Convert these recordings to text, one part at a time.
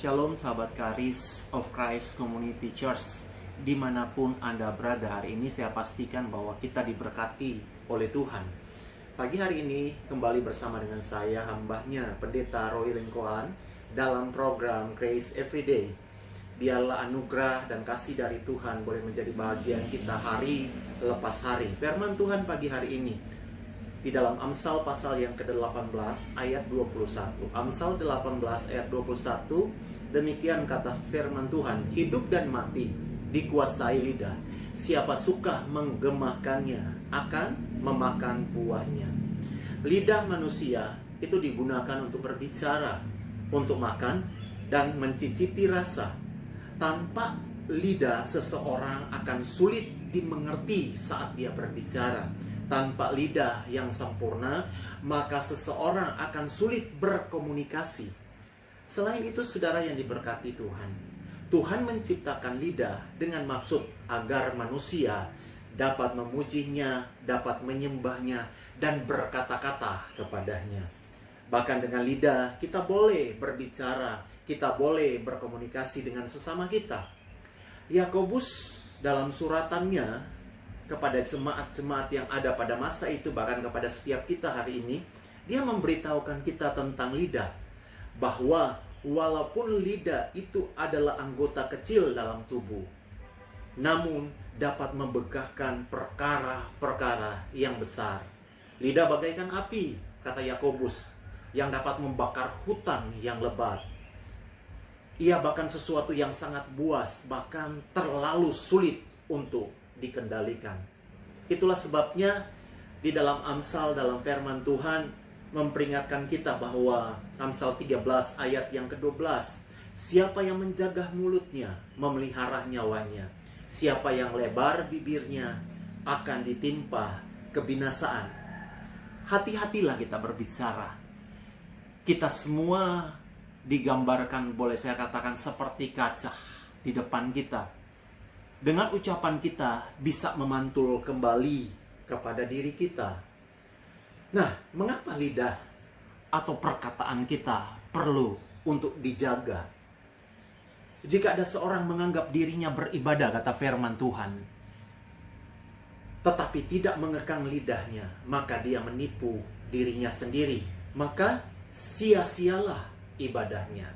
Shalom sahabat Charis of Christ Community Church. Dimanapun Anda berada hari ini, saya pastikan bahwa kita diberkati oleh Tuhan. Pagi hari ini kembali bersama dengan saya, hambanya Pendeta Roy Lingkoan, dalam program Grace Everyday. Biarlah anugerah dan kasih dari Tuhan boleh menjadi bagian kita hari lepas hari. Firman Tuhan pagi hari ini di dalam Amsal pasal yang ke-18 ayat 21. Amsal 18 ayat 21, demikian kata firman Tuhan, hidup dan mati dikuasai lidah. Siapa suka menggemahkannya akan memakan buahnya. Lidah manusia itu digunakan untuk berbicara, untuk makan dan mencicipi rasa. Tanpa lidah seseorang akan sulit dimengerti saat dia berbicara. Tanpa lidah yang sempurna, maka seseorang akan sulit berkomunikasi. Selain itu, saudara yang diberkati Tuhan, Tuhan menciptakan lidah dengan maksud agar manusia dapat memujinya, dapat menyembahnya, dan berkata-kata kepadanya. Bahkan dengan lidah, kita boleh berbicara, kita boleh berkomunikasi dengan sesama kita. Yakobus dalam suratannya kepada jemaat-jemaat yang ada pada masa itu, bahkan kepada setiap kita hari ini, dia memberitahukan kita tentang lidah. Bahwa walaupun lidah itu adalah anggota kecil dalam tubuh, namun dapat membegahkan perkara-perkara yang besar. Lidah bagaikan api, kata Yakobus, yang dapat membakar hutan yang lebat. Ia bahkan sesuatu yang sangat buas, bahkan terlalu sulit untuk dikendalikan. Itulah sebabnya di dalam Amsal, dalam firman Tuhan memperingatkan kita bahwa Amsal 13 ayat yang ke-12, siapa yang menjaga mulutnya memelihara nyawanya, siapa yang lebar bibirnya akan ditimpa kebinasaan. Hati-hatilah kita berbicara. Kita semua digambarkan, boleh saya katakan, seperti kaca di depan kita. Dengan ucapan kita bisa memantul kembali kepada diri kita. Nah, mengapa lidah atau perkataan kita perlu untuk dijaga? Jika ada seorang menganggap dirinya beribadah, kata firman Tuhan, tetapi tidak mengekang lidahnya, maka dia menipu dirinya sendiri. Maka sia-sialah ibadahnya.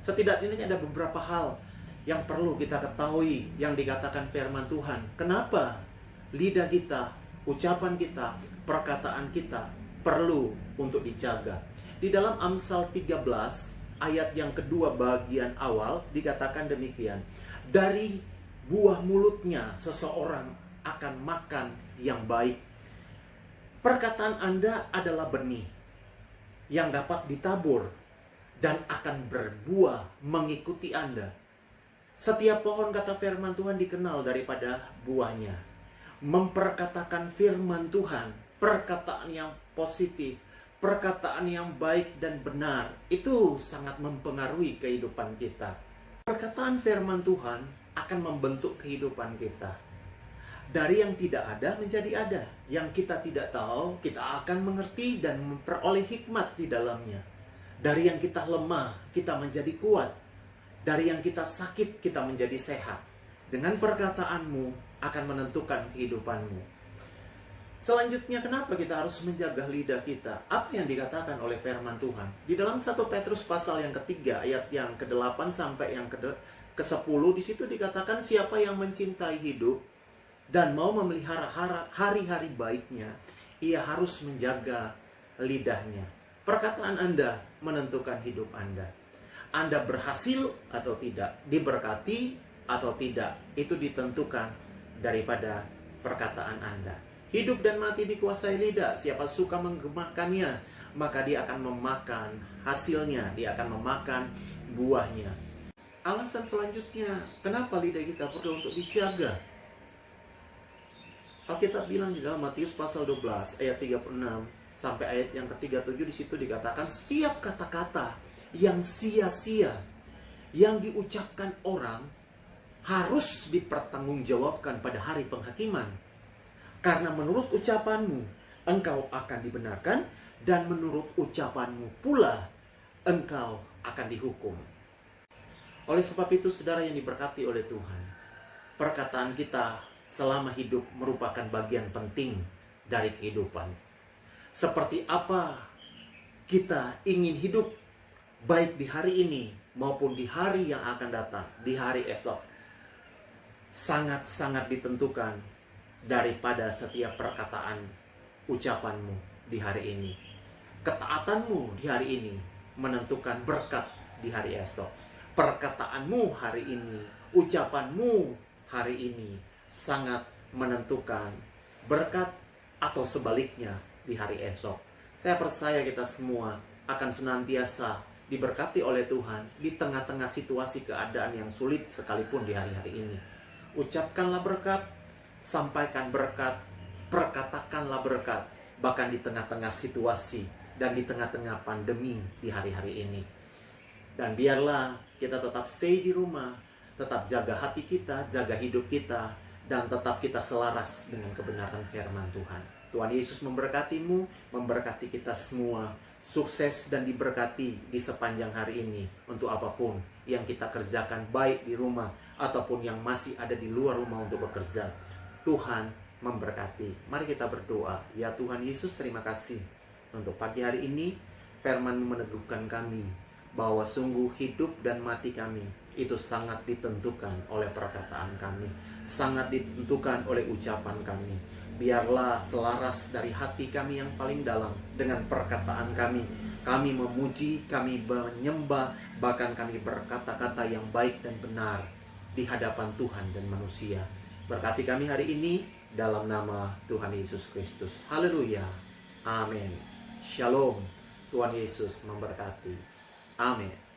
Setidaknya ada beberapa hal yang perlu kita ketahui yang dikatakan firman Tuhan. Kenapa lidah kita, ucapan kita, perkataan kita perlu untuk dijaga? Di dalam Amsal 13 ayat yang kedua bagian awal dikatakan demikian. Dari buah mulutnya seseorang akan makan yang baik. Perkataan Anda adalah benih yang dapat ditabur dan akan berbuah mengikuti Anda. Setiap pohon, kata firman Tuhan, dikenal daripada buahnya. Memperkatakan firman Tuhan, perkataan yang positif, perkataan yang baik dan benar, itu sangat mempengaruhi kehidupan kita. Perkataan firman Tuhan akan membentuk kehidupan kita. Dari yang tidak ada menjadi ada. Yang kita tidak tahu, kita akan mengerti dan memperoleh hikmat di dalamnya. Dari yang kita lemah, kita menjadi kuat. Dari yang kita sakit, kita menjadi sehat. Dengan perkataanmu akan menentukan kehidupanmu. Selanjutnya, kenapa kita harus menjaga lidah kita? Apa yang dikatakan oleh firman Tuhan? Di dalam 1 Petrus pasal yang ketiga, ayat yang ke-8 sampai yang ke-10, di situ dikatakan, siapa yang mencintai hidup dan mau memelihara hari-hari baiknya, ia harus menjaga lidahnya. Perkataan Anda menentukan hidup Anda. Anda berhasil atau tidak, diberkati atau tidak, itu ditentukan daripada perkataan Anda. Hidup dan mati dikuasai lidah. Siapa suka menggemahkannya, maka dia akan memakan hasilnya, dia akan memakan buahnya. Alasan selanjutnya, kenapa lidah kita perlu untuk dijaga? Alkitab bilang di dalam Matius pasal 12 ayat 36 sampai ayat yang ke-37, di situ dikatakan setiap kata-kata yang sia-sia yang diucapkan orang harus dipertanggungjawabkan pada hari penghakiman. Karena menurut ucapanmu engkau akan dibenarkan, dan menurut ucapanmu pula engkau akan dihukum. Oleh sebab itu, saudara yang diberkati oleh Tuhan, perkataan kita selama hidup merupakan bagian penting dari kehidupan. Seperti apa kita ingin hidup, baik di hari ini maupun di hari yang akan datang, di hari esok, sangat-sangat ditentukan daripada setiap perkataan ucapanmu di hari ini. Ketaatanmu di hari ini menentukan berkat di hari esok. Perkataanmu hari ini, ucapanmu hari ini sangat menentukan berkat atau sebaliknya di hari esok. Saya percaya kita semua akan senantiasa diberkati oleh Tuhan di tengah-tengah situasi keadaan yang sulit sekalipun di hari-hari ini. Ucapkanlah berkat, sampaikan berkat, perkatakanlah berkat, bahkan di tengah-tengah situasi dan di tengah-tengah pandemi di hari-hari ini. Dan biarlah kita tetap stay di rumah, tetap jaga hati kita, jaga hidup kita, dan tetap kita selaras dengan kebenaran firman Tuhan. Tuhan Yesus memberkatimu, memberkati kita semua. Sukses dan diberkati di sepanjang hari ini untuk apapun yang kita kerjakan, baik di rumah ataupun yang masih ada di luar rumah untuk bekerja. Tuhan memberkati. Mari kita berdoa. Ya Tuhan Yesus, terima kasih untuk pagi hari ini. Firman-Mu meneguhkan kami bahwa sungguh hidup dan mati kami itu sangat ditentukan oleh perkataan kami, sangat ditentukan oleh ucapan kami. Biarlah selaras dari hati kami yang paling dalam dengan perkataan kami. Kami memuji, kami menyembah, bahkan kami berkata-kata yang baik dan benar di hadapan Tuhan dan manusia. Berkati kami hari ini dalam nama Tuhan Yesus Kristus. Haleluya. Amin. Shalom. Tuhan Yesus memberkati. Amin.